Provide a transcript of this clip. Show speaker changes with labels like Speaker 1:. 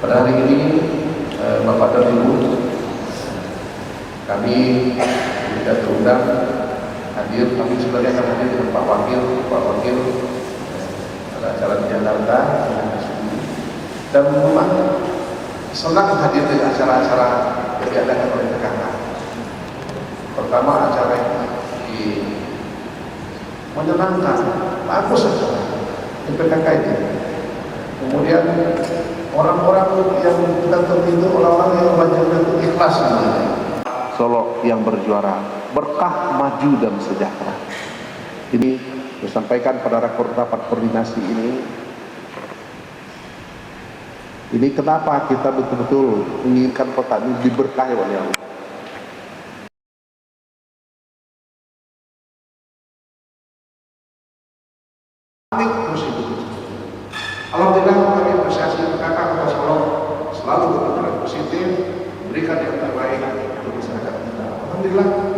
Speaker 1: Pada hari ini, Bapak dan Ibu, kami tidak terundang hadir, tapi sebenarnya akan hadir dengan Pak Wakil pada acara di Jakarta, dan memang senang hadir di acara-acara yang diadakan oleh PKK. Pertama, acara yang menyenangkan, bagus acara di PKK ini. Kemudian orang-orang yang kita tertidur, orang-orang yang banyak ikhlas sebenarnya. Solo yang berjuara, berkah, maju dan sejahtera. Ini disampaikan pada rapat koordinasi ini. Ini kenapa kita betul-betul menginginkan kota ini diberkahi oleh Allah. Alhamdulillah kami apresiasi PKK Kota Solo selalu berpikiran positif, berikan yang terbaik untuk masyarakat kita. Alhamdulillah.